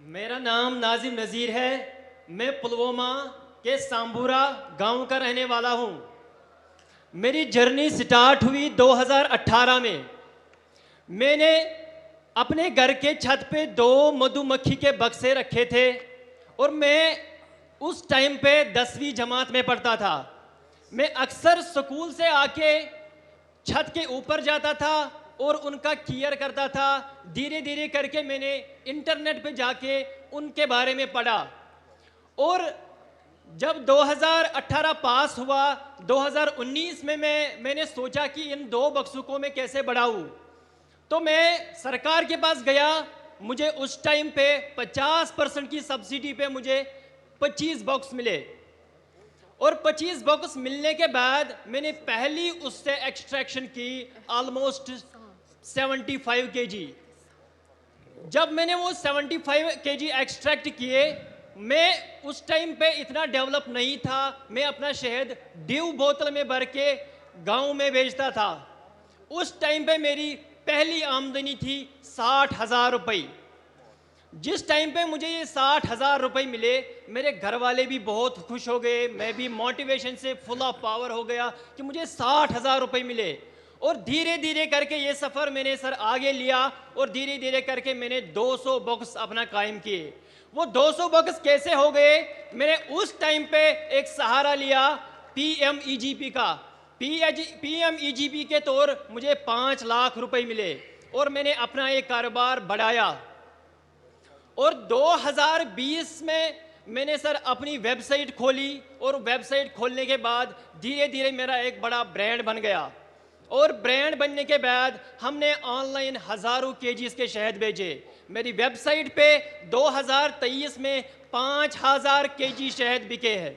मेरा नाम नाजिम नज़ीर है। मैं पुलवामा के सांबूरा गांव का रहने वाला हूं। मेरी जर्नी स्टार्ट हुई 2018 में। मैंने अपने घर के छत पे 2 मधुमक्खी के बक्से रखे थे और मैं उस टाइम पे 10वीं जमात में पढ़ता था। मैं अक्सर स्कूल से आके छत के ऊपर जाता था और उनका केयर करता था। धीरे धीरे करके मैंने इंटरनेट पे जाके उनके बारे में पढ़ा और जब 2018 पास हुआ, 2019 में मैंने सोचा कि इन 2 बक्सों को मैं कैसे बढ़ाऊं। तो मैं सरकार के पास गया। मुझे उस टाइम पे 50% की सब्सिडी पे मुझे 25 बॉक्स मिले और 25 बॉक्स मिलने के बाद मैंने पहली उससे एक्सट्रैक्शन की ऑलमोस्ट 75 केजी। जब मैंने वो 75 केजी एक्सट्रैक्ट किए, मैं उस टाइम पे इतना डेवलप नहीं था। मैं अपना शहद ड्यू बोतल में भर के गांव में बेचता था। उस टाइम पे मेरी पहली आमदनी थी 60,000 रुपये। जिस टाइम पे मुझे ये 60,000 रुपये मिले, मेरे घर वाले भी बहुत खुश हो गए। मैं भी मोटिवेशन से फुल ऑफ पावर हो गया कि मुझे 60,000 रुपये मिले। और धीरे धीरे करके ये सफ़र मैंने सर आगे लिया और धीरे धीरे करके मैंने 200 बॉक्स अपना कायम किए। वो 200 बॉक्स कैसे हो गए? मैंने उस टाइम पे एक सहारा लिया PMEGP का। PMEGP के तौर मुझे 5 लाख रुपए मिले और मैंने अपना एक कारोबार बढ़ाया। और 2020 में मैंने सर अपनी वेबसाइट खोली और वेबसाइट खोलने के बाद धीरे धीरे मेरा एक बड़ा ब्रांड बन गया। और ब्रांड बनने के बाद हमने ऑनलाइन हज़ारों केजीज के शहद भेजे। मेरी वेबसाइट पे 2023 में 5,000 केजी शहद बिके हैं।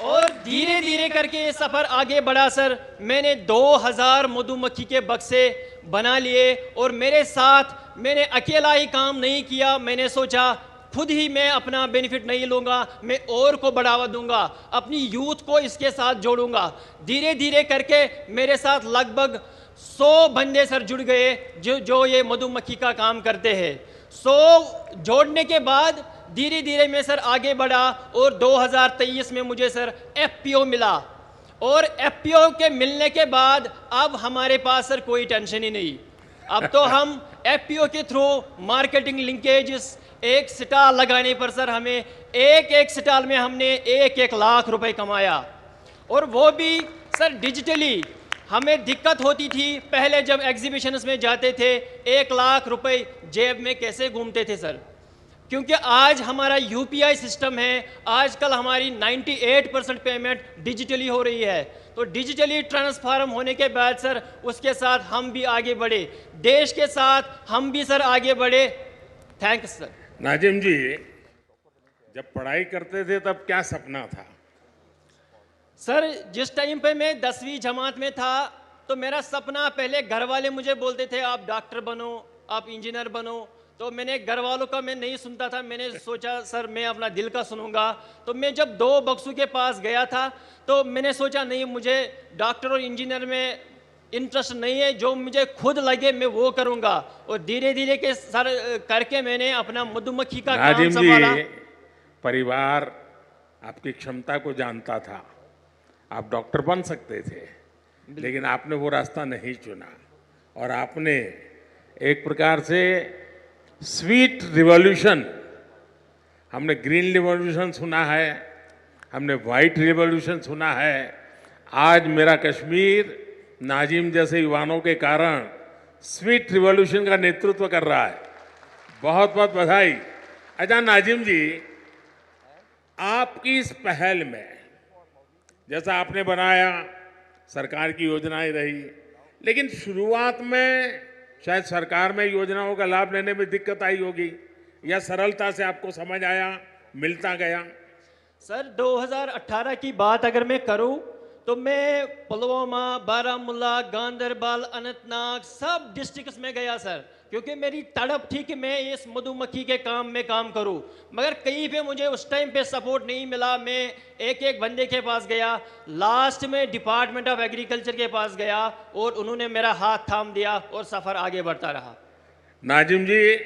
और धीरे धीरे करके ये सफ़र आगे बढ़ा सर। मैंने 2000 मधुमक्खी के बक्से बना लिए और मेरे साथ मैंने अकेला ही काम नहीं किया। मैंने सोचा खुद ही मैं अपना बेनिफिट नहीं लूँगा, मैं और को बढ़ावा दूंगा, अपनी यूथ को इसके साथ जोड़ूंगा। धीरे धीरे करके मेरे साथ लगभग 100 बंदे सर जुड़ गए जो ये मधुमक्खी का काम करते हैं। 100 जोड़ने के बाद धीरे धीरे मैं सर आगे बढ़ा और 2023 में मुझे सर FPO मिला। और FPO के मिलने के बाद अब हमारे पास सर कोई टेंशन ही नहीं। अब तो हम FPO के थ्रू मार्केटिंग लिंकेजेस, एक स्टॉल लगाने पर सर हमें एक स्टॉल में हमने 1 लाख रुपए कमाया। और वो भी सर डिजिटली। हमें दिक्कत होती थी पहले जब एग्जीबिशंस में जाते थे, 1 लाख रुपए जेब में कैसे घूमते थे सर, क्योंकि आज हमारा UPI सिस्टम है। आजकल हमारी 98% पेमेंट डिजिटली हो रही है। तो डिजिटली ट्रांसफॉर्म होने के बाद सर उसके साथ हम भी आगे बढ़े, देश के साथ हम भी सर आगे बढ़े। Thanks sir. नाजिम जी, जब पढ़ाई करते थे तब क्या सपना था? सर जिस टाइम पे मैं 10वीं जमात में था तो मेरा सपना, पहले घर वाले मुझे बोलते थे आप डॉक्टर बनो, आप इंजीनियर बनो। तो मैंने घर वालों का मैं नहीं सुनता था। मैंने सोचा सर मैं अपना दिल का सुनूंगा। तो मैं जब 2 बक्सों के पास गया था तो मैंने सोचा नहीं, मुझे डॉक्टर और इंजीनियर में इंटरेस्ट नहीं है, जो मुझे खुद लगे मैं वो करूंगा। और धीरे धीरे के सर करके मैंने अपना मधुमक्खी का काम संभाला। परिवार आपकी क्षमता को जानता था, आप डॉक्टर बन सकते थे, लेकिन आपने वो रास्ता नहीं चुना और आपने एक प्रकार से स्वीट रिवॉल्यूशन, हमने ग्रीन रिवॉल्यूशन सुना है, हमने वाइट रिवॉल्यूशन सुना है। आज मेरा कश्मीर नाजिम जैसे युवाओं के कारण स्वीट रिवॉल्यूशन का नेतृत्व कर रहा है। बहुत बहुत बधाई। अच्छा नाजिम जी, आपकी इस पहल में जैसा आपने बनाया, सरकार की योजनाएं रही, लेकिन शुरुआत में शायद सरकार में योजनाओं का लाभ लेने में दिक्कत आई होगी या सरलता से आपको समझ आया, मिलता गया? सर 2018 की बात अगर मैं करूं तो मैं पुलवामा, बारामूला, गांदरबल, अनंतनाग सब डिस्ट्रिक्ट्स में गया सर, क्योंकि मेरी तड़प थी कि मैं इस मधुमक्खी के काम में काम करूं। मगर कहीं पे मुझे उस टाइम पे सपोर्ट नहीं मिला। मैं एक बंदे के पास गया, लास्ट में डिपार्टमेंट ऑफ एग्रीकल्चर के पास गया और उन्होंने मेरा हाथ थाम दिया और सफ़र आगे बढ़ता रहा। नाजिम जी,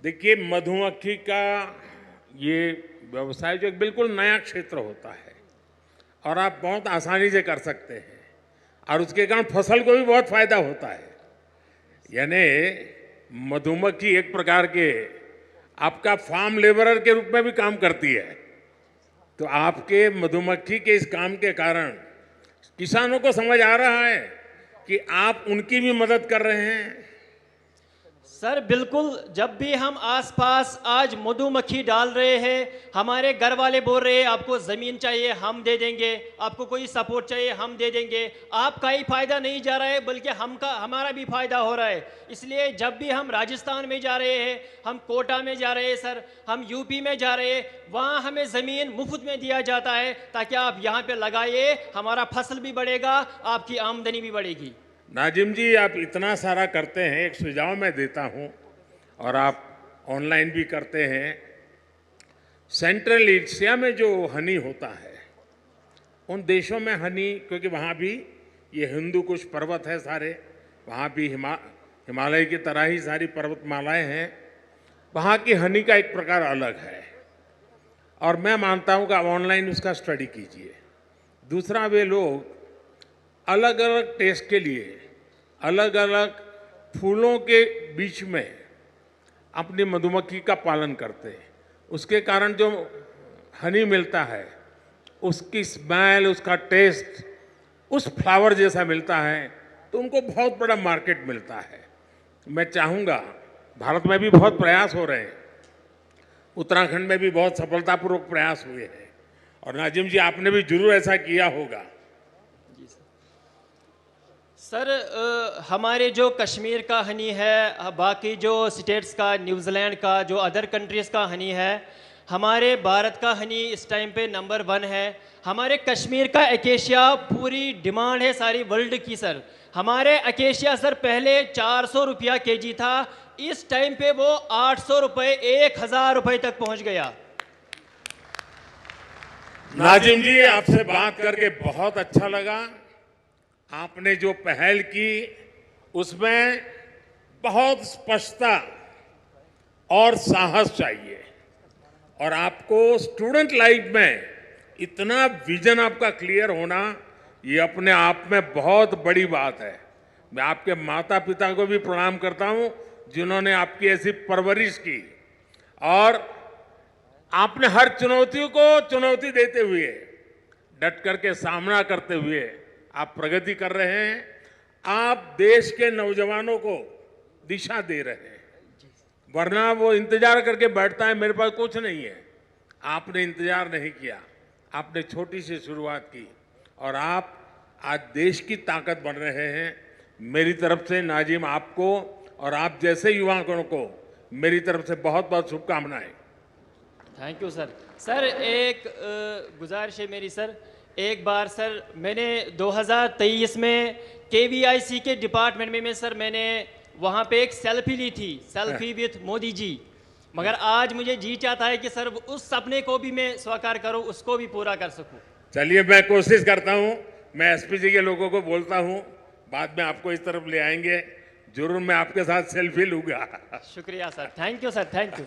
देखिए मधुमक्खी का ये व्यवसाय जो एक बिल्कुल नया क्षेत्र होता है और आप बहुत आसानी से कर सकते हैं और उसके कारण फसल को भी बहुत फायदा होता है। यानी मधुमक्खी एक प्रकार के आपका फार्म लेबरर के रूप में भी काम करती है। तो आपके मधुमक्खी के इस काम के कारण किसानों को समझ आ रहा है कि आप उनकी भी मदद कर रहे हैं। सर बिल्कुल, जब भी हम आसपास आज मधुमक्खी डाल रहे हैं, हमारे घर वाले बोल रहे हैं आपको ज़मीन चाहिए हम दे देंगे, आपको कोई सपोर्ट चाहिए हम दे देंगे। आपका ही फायदा नहीं जा रहा है बल्कि हमारा भी फायदा हो रहा है। इसलिए जब भी हम राजस्थान में जा रहे हैं, हम कोटा में जा रहे हैं सर, हम यूपी में जा रहे हैं, वहाँ हमें ज़मीन मुफ्त में दिया जाता है ताकि आप यहाँ पे लगाइए, हमारा फसल भी बढ़ेगा, आपकी आमदनी भी बढ़ेगी। नाजिम जी, आप इतना सारा करते हैं, एक सुझाव मैं देता हूं और आप ऑनलाइन भी करते हैं। सेंट्रल एशिया में जो हनी होता है, उन देशों में हनी, क्योंकि वहाँ भी ये हिंदू कुश पर्वत है सारे, वहाँ भी हिमालय की तरह ही सारी पर्वतमालाएं हैं, वहाँ की हनी का एक प्रकार अलग है और मैं मानता हूँ कि आप ऑनलाइन उसका स्टडी कीजिए। दूसरा, वे लोग अलग अलग टेस्ट के लिए अलग अलग फूलों के बीच में अपनी मधुमक्खी का पालन करते हैं। उसके कारण जो हनी मिलता है, उसकी स्मेल, उसका टेस्ट उस फ्लावर जैसा मिलता है, तो उनको बहुत बड़ा मार्केट मिलता है। मैं चाहूँगा, भारत में भी बहुत प्रयास हो रहे हैं, उत्तराखंड में भी बहुत सफलतापूर्वक प्रयास हुए हैं और नाजिम जी आपने भी जरूर ऐसा किया होगा। सर हमारे जो कश्मीर का हनी है, बाकी जो स्टेट्स का, न्यूजीलैंड का, जो अदर कंट्रीज़ का हनी है, हमारे भारत का हनी इस टाइम पे नंबर 1 है। हमारे कश्मीर का एकेशिया पूरी डिमांड है सारी वर्ल्ड की सर। हमारे एकेशिया सर पहले 400 रुपया केजी था, इस टाइम पे वो 800 रुपये, 1000 रुपये तक पहुंच गया। नाजिम जी, आपसे बात करके बहुत अच्छा लगा। आपने जो पहल की उसमें बहुत स्पष्टता और साहस चाहिए और आपको स्टूडेंट लाइफ में इतना विजन आपका क्लियर होना, ये अपने आप में बहुत बड़ी बात है। मैं आपके माता पिता को भी प्रणाम करता हूं जिन्होंने आपकी ऐसी परवरिश की और आपने हर चुनौतियों को चुनौती देते हुए, डट करके सामना करते हुए आप प्रगति कर रहे हैं। आप देश के नौजवानों को दिशा दे रहे हैं, वरना वो इंतजार करके बैठता है मेरे पास कुछ नहीं है। आपने इंतजार नहीं किया, आपने छोटी सी शुरुआत की और आप आज देश की ताकत बन रहे हैं। मेरी तरफ से नाजिम आपको और आप जैसे युवाओं को मेरी तरफ से बहुत बहुत शुभकामनाएं। Thank you sir. सर एक गुजारिश है मेरी सर, एक बार सर मैंने 2023 में KVIC के डिपार्टमेंट में सर मैंने वहाँ पे एक सेल्फी ली थी, सेल्फी विथ मोदी जी, मगर आज मुझे जी चाहता है कि सर उस सपने को भी मैं साकार करूँ, उसको भी पूरा कर सकूँ। चलिए, मैं कोशिश करता हूँ, मैं SPG के लोगों को बोलता हूँ, बाद में आपको इस तरफ ले आएंगे, जरूर मैं आपके साथ सेल्फी लूंगा। शुक्रिया sir, thank you sir, thank you.